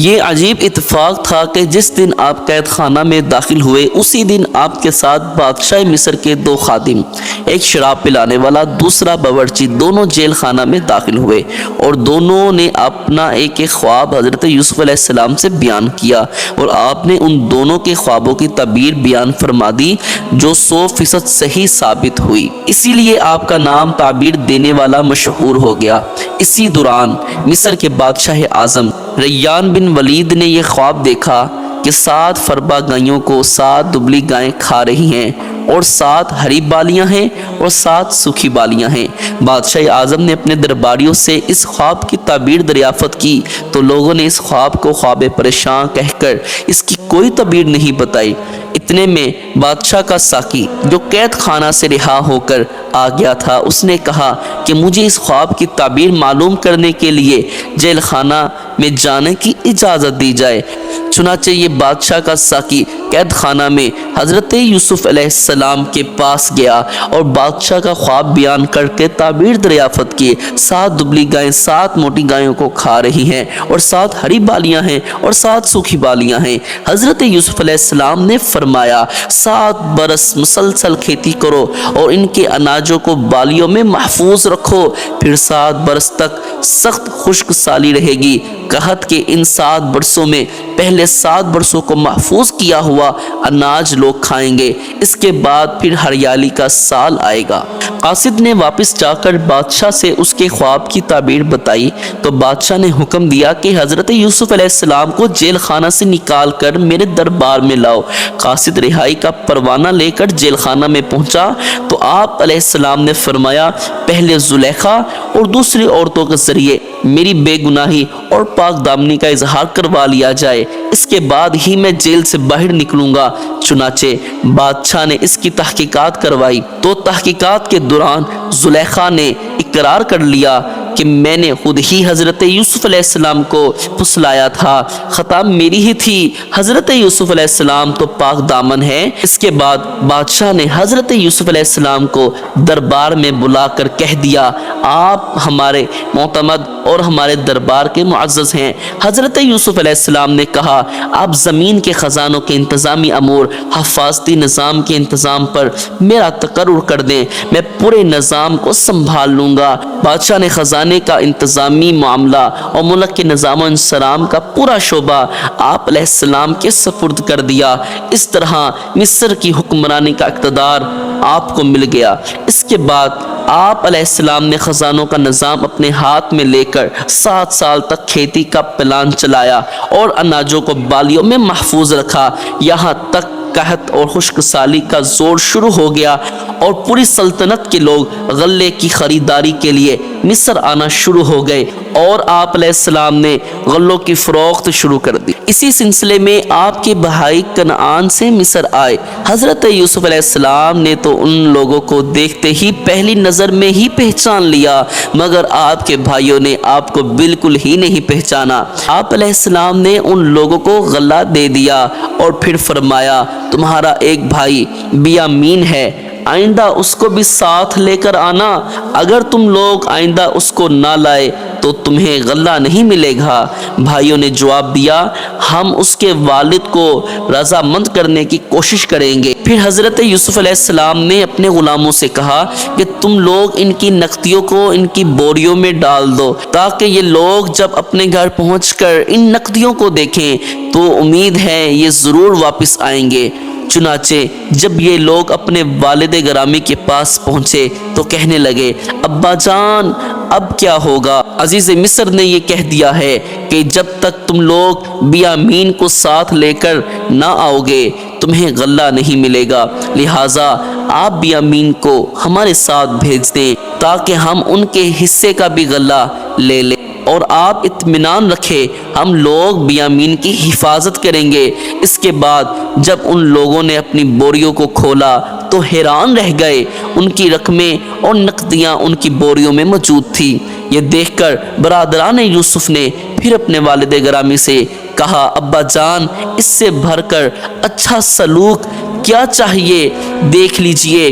یہ عجیب اتفاق تھا کہ جس دن آپ قید خانہ میں داخل ہوئے اسی دن آپ کے ساتھ بادشاہ مصر کے دو خادم، ایک شراب پلانے والا دوسرا باورچی، دونوں جیل خانہ میں داخل ہوئے اور دونوں نے اپنا ایک ایک خواب حضرت یوسف علیہ السلام سے بیان کیا اور آپ نے ان دونوں کے خوابوں کی تعبیر بیان فرما دی جو 100% صحیح ثابت ہوئی، اسی لیے آپ کا نام تعبیر دینے والا مشہور ہو گیا۔ اسی دوران مصر کے بادشاہ اعظم ریان بن ولید نے یہ خواب دیکھا کہ 7 فربا گائیوں کو 7 دبلی گائیں کھا رہی ہیں اور 7 ہری بالیاں ہیں اور 7 سوکھی بالیاں ہیں۔ بادشاہ اعظم نے اپنے درباریوں سے اس خواب کی تعبیر دریافت کی تو لوگوں نے اس خواب کو خواب پریشان کہہ کر اس کی کوئی تعبیر نہیں بتائی۔ اتنے میں بادشاہ کا ساقی جو قید خانہ سے رہا ہو کر آ گیا تھا، اس نے کہا کہ مجھے اس خواب کی تعبیر معلوم کرنے کے لیے جیل خانہ میں جانے کی اجازت دی جائے۔ چنانچہ یہ بادشاہ کا ساقی قید خانہ میں حضرت یوسف علیہ السلام کے پاس گیا اور بادشاہ کا خواب بیان کر کے تعبیر دریافت کی۔ 7 دبلی گائیں 7 موٹی گایوں کو کھا رہی ہیں اور 7 ہری بالیاں ہیں اور 7 سوکھی بالیاں ہیں۔ حضرت یوسف علیہ السلام نے فرمایا 7 برس مسلسل کھیتی کرو اور ان کے اناجوں کو بالیوں میں محفوظ رکھو، پھر 7 برس تک سخت خشک سالی رہے گی۔ کہت کہ ان 7 برسوں میں پہلے 7 برسوں کو محفوظ کیا ہوا اناج لوگ کھائیں گے، اس کے بعد پھر ہریالی کا سال آئے گا۔ قاصد نے واپس جا کر بادشاہ سے اس کے خواب کی تعبیر بتائی تو بادشاہ نے حکم دیا کہ حضرت یوسف علیہ السلام کو جیل خانہ سے نکال کر میرے دربار میں لاؤ۔ قاصد رہائی کا پروانہ لے کر جیل خانہ میں پہنچا تو آپ علیہ السلام نے فرمایا پہلے زلیخا اور دوسری عورتوں کے ذریعے میری بے گناہی اور پاک دامنی کا اظہار کروا لیا جائے، اس کے بعد ہی میں جیل سے باہر نکلوں گا۔ چنانچہ بادشاہ نے اس کی تحقیقات کروائی تو تحقیقات کے دوران زلیخا نے اقرار کر لیا کہ میں نے خود ہی حضرت یوسف علیہ السلام کو پھسلایا تھا، خطا میری ہی تھی، حضرت یوسف علیہ السلام تو پاک دامن ہے۔ اس کے بعد بادشاہ نے حضرت یوسف علیہ السلام کو دربار میں بلا کر کہہ دیا آپ ہمارے معتمد اور ہمارے دربار کے معزز ہیں۔ حضرت یوسف علیہ السلام نے کہا آپ زمین کے خزانوں کے انتظامی امور، حفاظتی نظام کے انتظام پر میرا تقرر کر دیں، میں پورے نظام کو سنبھال لوں گا۔ بادشاہ نے خزانے کا انتظامی معاملہ اور ملک کے نظام و انصرام کا پورا شعبہ آپ علیہ السلام کے سپرد کر دیا۔ اس طرح مصر کی حکمرانی کا اقتدار آپ کو مل گیا۔ اس کے بعد آپ علیہ السلام نے خزانوں کا نظام اپنے ہاتھ میں لے کر 7 سال تک کھیتی کا پلان چلایا اور اناجوں کو بالیوں میں محفوظ رکھا، یہاں تک قحط اور خشک سالی کا زور شروع ہو گیا اور پوری سلطنت کے لوگ غلے کی خریداری کے لیے مصر آنا شروع ہو گئے اور آپ علیہ السلام نے غلوں کی فروخت شروع کر دی۔ اسی سلسلے میں آپ کے بھائی کنعان سے مصر آئے۔ حضرت یوسف علیہ السلام نے تو ان لوگوں کو دیکھتے ہی پہلی نظر میں ہی پہچان لیا، مگر آپ کے بھائیوں نے آپ کو بالکل ہی نہیں پہچانا۔ آپ علیہ السلام نے ان لوگوں کو غلہ دے دیا اور پھر فرمایا تمہارا ایک بھائی بیامین ہے، آئندہ اس کو بھی ساتھ لے کر آنا، اگر تم لوگ آئندہ اس کو نہ لائے تو تمہیں غلہ نہیں ملے گا۔ بھائیوں نے جواب دیا ہم اس کے والد کو رضامند کرنے کی کوشش کریں گے۔ پھر حضرت یوسف علیہ السلام نے اپنے غلاموں سے کہا کہ تم لوگ ان کی نقدیوں کو ان کی بوریوں میں ڈال دو تاکہ یہ لوگ جب اپنے گھر پہنچ کر ان نقدیوں کو دیکھیں تو امید ہے یہ ضرور واپس آئیں گے۔ چنانچہ جب یہ لوگ اپنے والد گرامی کے پاس پہنچے تو کہنے لگے ابا جان اب کیا ہوگا؟ عزیز مصر نے یہ کہہ دیا ہے کہ جب تک تم لوگ بیامین کو ساتھ لے کر نہ آؤ گے تمہیں غلہ نہیں ملے گا، لہٰذا آپ بیامین کو ہمارے ساتھ بھیج دیں تاکہ ہم ان کے حصے کا بھی غلہ لے لیں، اور آپ اطمینان رکھیں ہم لوگ بیامین کی حفاظت کریں گے۔ اس کے بعد جب ان لوگوں نے اپنی بوریوں کو کھولا تو حیران رہ گئے، ان کی رقمیں اور نقدیاں ان کی بوریوں میں موجود تھیں۔ یہ دیکھ کر برادران یوسف نے پھر اپنے والد گرامی سے کہا ابا جان اس سے بھر کر اچھا سلوک کیا چاہیے، دیکھ لیجئے